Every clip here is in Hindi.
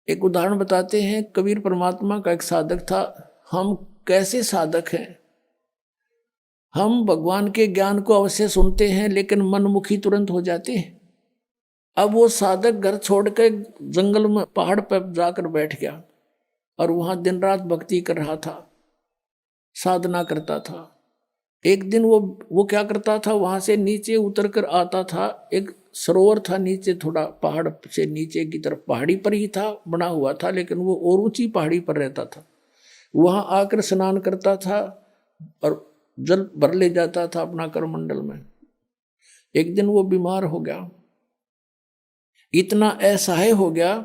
एक उदाहरण बताते हैं, कबीर परमात्मा का एक साधक था। हम कैसे साधक हैं, हम भगवान के ज्ञान को अवश्य सुनते हैं लेकिन मनमुखी तुरंत हो जाते हैं। अब वो साधक घर छोड़ के जंगल में पहाड़ पर जाकर बैठ गया और वहां दिन रात भक्ति कर रहा था, साधना करता था। एक दिन वो क्या करता था, वहां से नीचे उतर कर आता था। एक सरोवर था नीचे, थोड़ा पहाड़ से नीचे की तरफ, पहाड़ी पर ही था, बना हुआ था, लेकिन वो और ऊंची पहाड़ी पर रहता था। वहां आकर स्नान करता था और जल भर ले जाता था अपना करमंडल में। एक दिन वो बीमार हो गया, इतना असहाय हो गया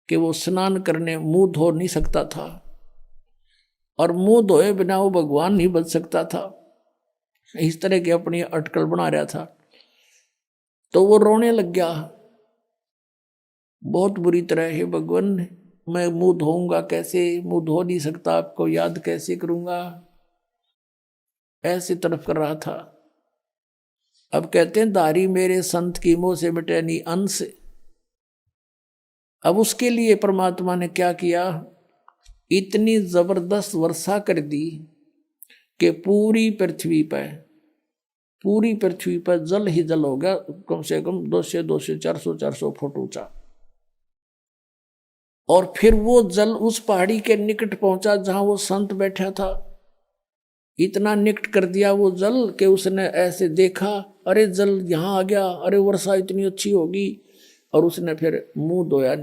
कि वो स्नान करने मुंह धो नहीं सकता था, और मुंह धोए बिना वो भगवान नहीं बच सकता था। इस तरह की अपनी अटकल बना रहा था। तो वो रोने लग गया बहुत बुरी तरह, हे भगवान मैं मुंह धोऊंगा कैसे, मुंह धो नहीं सकता, आपको याद कैसे करूंगा, ऐसे तड़प कर रहा था। अब कहते हैं दारी मेरे संत की मोह से मिटे नहीं अंश। अब उसके लिए परमात्मा ने क्या किया, इतनी जबरदस्त वर्षा कर दी कि पूरी पृथ्वी पर जल ही जल हो गया, कम से कम 200 400 फुट ऊंचा। और फिर वो जल उस पहाड़ी के निकट पहुंचा जहां वो संत बैठा था। इतना निकट कर दिया वो जल कि उसने ऐसे देखा, अरे जल यहां आ गया, अरे वर्षा इतनी अच्छी होगी। और उसने फिर मुंह धोया,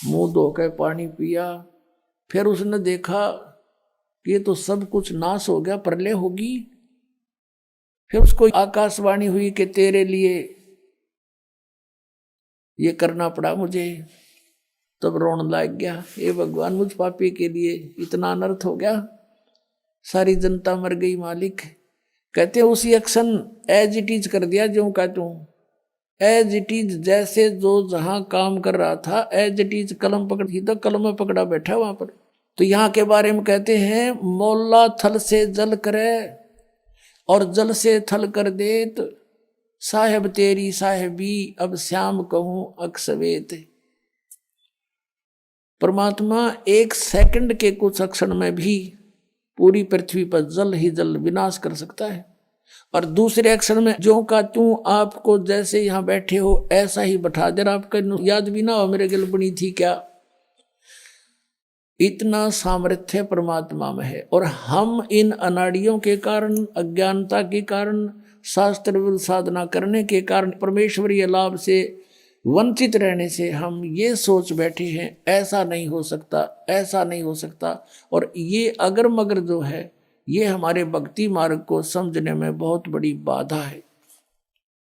मुंह धो के पानी पिया। फिर उसने देखा कि ये तो सब कुछ नाश हो गया, प्रलय होगी। फिर उसको आकाशवाणी हुई कि तेरे लिए ये करना पड़ा मुझे। तब रोने लग गया, हे भगवान मुझ पापी के लिए इतना अनर्थ हो गया, सारी जनता मर गई मालिक। कहते उसी एक्शन एज इट इज कर दिया, जो का तू एज इट इज, जैसे जो जहां काम कर रहा था एज इट इज कलम पकड़ी तो कलम में पकड़ा बैठा वहां पर। तो यहाँ के बारे में कहते हैं, मोला थल से जल करे और जल से थल कर देत, साहेब तेरी साहेबी अब श्याम कहूं अक्सवेत। परमात्मा एक सेकंड के कुछ क्षण में भी पूरी पृथ्वी पर जल ही जल विनाश कर सकता है। और दूसरे क्षण में जो का तू आपको जैसे यहां बैठे हो ऐसा ही बैठा दे, आपका याद भी ना हो मेरे गल बनी थी क्या। इतना सामर्थ्य परमात्मा में है। और हम इन अनाड़ियों के कारण, अज्ञानता के कारण, शास्त्र विरुद्ध साधना करने के कारण, परमेश्वरीय लाभ से वंचित रहने से हम ये सोच बैठे हैं ऐसा नहीं हो सकता, ऐसा नहीं हो सकता। और ये अगर मगर जो है, ये हमारे भक्ति मार्ग को समझने में बहुत बड़ी बाधा है।